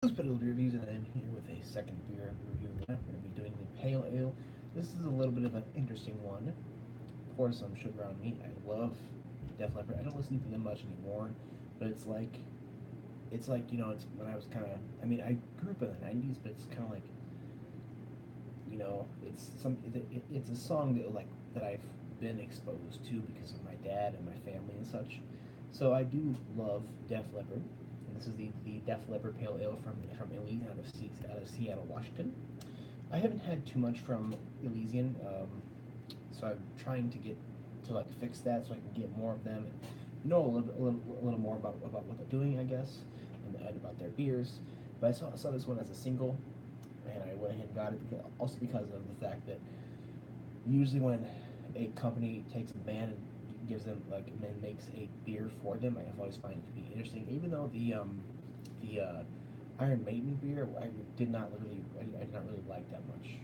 Bluespecs reviews, and I'm here with a second beer review. I'm going to be doing the pale ale. This is a little bit of an interesting one. Pour some sugar on me. I love Def Leppard. I don't listen to them much anymore, but it's like it's when I was kind of. I mean, I grew up in the '90s, but it's kind of like it's a song that I've been exposed to because of my dad and my family and such. So I do love Def Leppard, and this is the Def Leppard Pale Ale from Elysian out of Seattle, Washington. I haven't had too much from Elysian, so I'm trying to get to fix that so I can get more of them and know a little more about what they're doing, I guess, and about their beers. But I saw this one as a single, and I went ahead and got it also because of the fact that usually when a company takes a band and gives them and makes a beer for them, I've always find it to be interesting. Even though the Iron Maiden beer, I did not really like that much.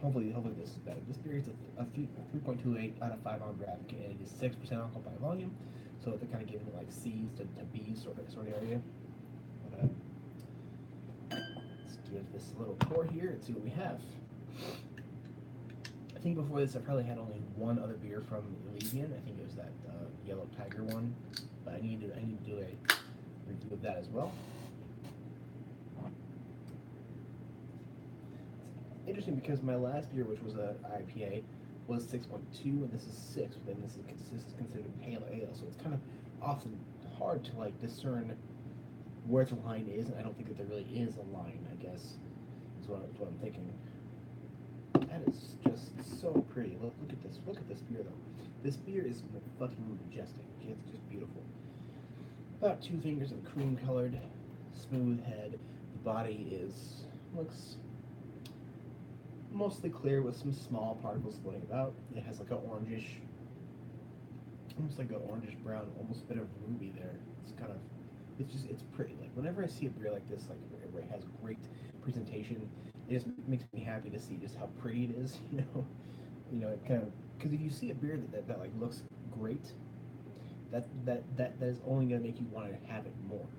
Hopefully this is better. This beer is a 3.28 out of 5 on draft, and it is 6% alcohol by volume, so they're kind of giving it like C's to B's sort of area. But, let's give this a little pour here and see what we have. I think before this, I probably had only one other beer from Elysian. I think it was that Yellow Tiger one, but I need to do a review of that as well. It's interesting because my last beer, which was a IPA, was 6.2, and this is 6. But then this is considered pale ale, so it's kind of often hard to discern where the line is, and I don't think that there really is a line. I guess is what I'm thinking. That is just so pretty. Look at this. Look at this beer though. This beer is fucking majestic. It's just beautiful. About 2 fingers of cream colored, smooth head. The body looks mostly clear with some small particles floating about. It has like an orangish, almost like an orangish brown, almost a bit of ruby there. It's pretty. Like whenever I see a beer like this, where it has great presentation, it just makes me happy to see just how pretty it is. It kind of because if you see a beer that looks great, that is only going to make you want to have it more.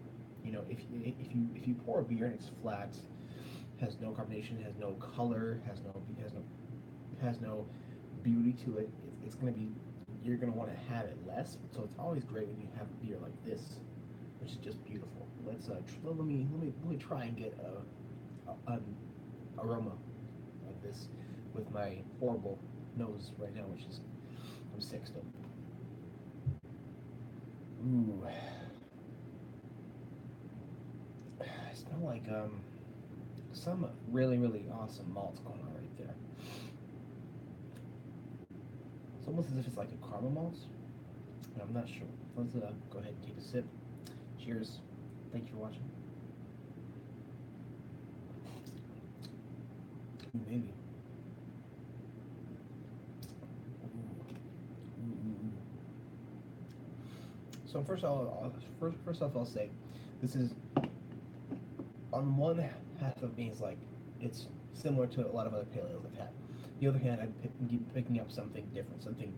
If you pour a beer and it's flat, has no carbonation, has no color, has no beauty to it, it's going to be you're going to want to have it less. So it's always great when you have a beer like this, which is just beautiful. Let me try and get an aroma of this with my horrible nose right now, which is I'm sick still. Ooh, I smell like some really awesome malts going on right there. It's almost as if it's like a caramel malt. I'm not sure. Let's go ahead and take a sip. Cheers. Thanks for watching. Maybe. So first off, I'll say this is on one half of me is like it's similar to a lot of other pale ales I've had. The other hand, I'm picking up something different, something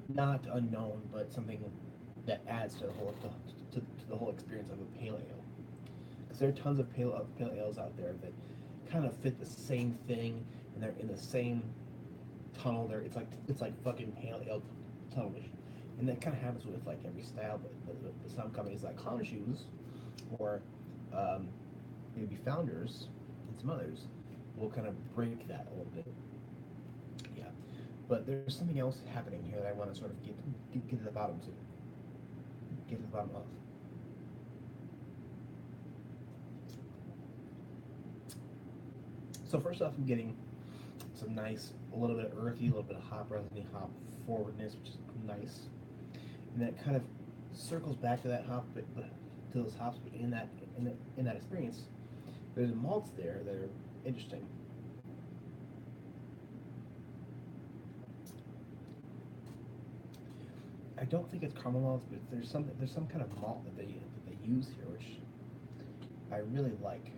not unknown, but something that adds to the whole experience of a pale ale. Because there are tons of pale ales out there that kind of fit the same thing, and they're in the same tunnel. It's like fucking pale ale tunnel vision, and that kind of happens with every style. But some companies like Clown Shoes, or maybe Founders, and some others will kind of break that a little bit. Yeah, but there's something else happening here that I want to sort of get to the bottom to. Get to the bottom of. So first off, I'm getting some nice, a little bit earthy, a little bit of hop resiny, hop forwardness, which is nice, and that kind of circles back to that hop, but to those hops. But in that experience, there's malts there that are interesting. I don't think it's caramel malts, but there's some kind of malt that they use here, which I really like.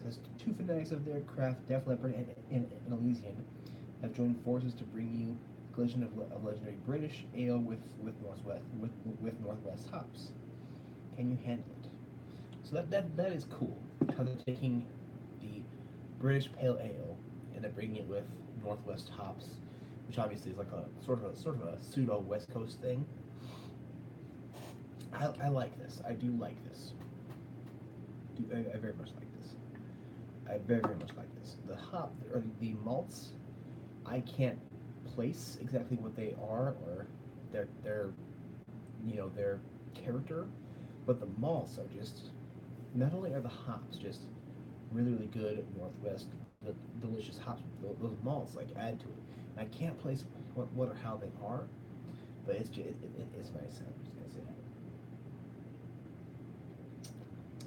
There's two fanatics of their craft, Def Leppard and Elysian, have joined forces to bring you a collision of legendary British ale with Northwest hops. Can you handle it? So that is cool. How they're taking the British Pale Ale and they're bringing it with Northwest hops, which obviously is like a sort of a pseudo West Coast thing. I like this. I do like this. I very much like this. I very much like this. The hop or the malts, I can't place exactly what they are or their their character, but the malts are just not only are the hops just really good Northwest, the delicious hops, those malts like add to it. And I can't place what or how they are, but it's just it's nice. I'm just gonna say that.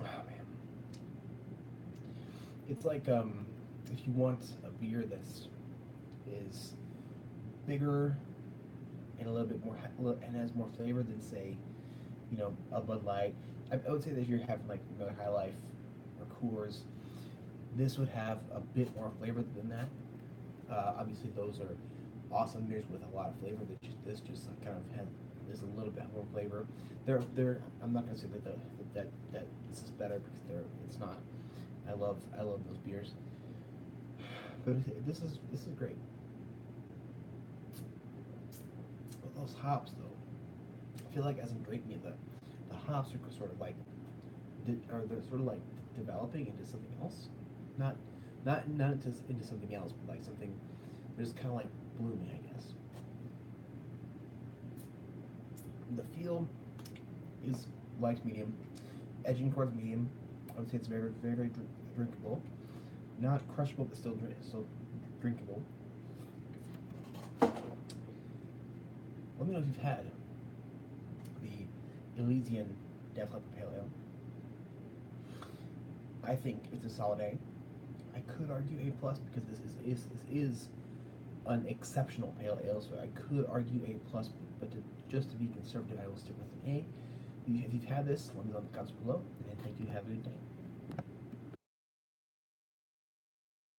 Oh man, it's like if you want a beer that's is bigger and a little bit more and has more flavor than say a Bud Light. I would say that if you're having like Miller High Life or Coors, this would have a bit more flavor than that. Obviously, those are awesome beers with a lot of flavor. This just kind of has is a little bit more flavor. They're I'm not gonna say that this is better because it's not. I love those beers, but this is great. But those hops though, I feel like as I'm drinking it, the hops are sort of like they're sort of like developing into something else, not not into something else, but like something they're just kind of like blooming, I guess. The feel is light medium, edging towards medium. I would say it's very drinkable, not crushable, but still drinkable. Let me know if you've had the Elysian Def Leppard Pale Ale. I think it's a solid A. I could argue A plus because this is an exceptional pale ale, so I could argue A plus, but just to be conservative, I will stick with an A. If you've had this, let me know in the comments below, and thank you. Have a good day.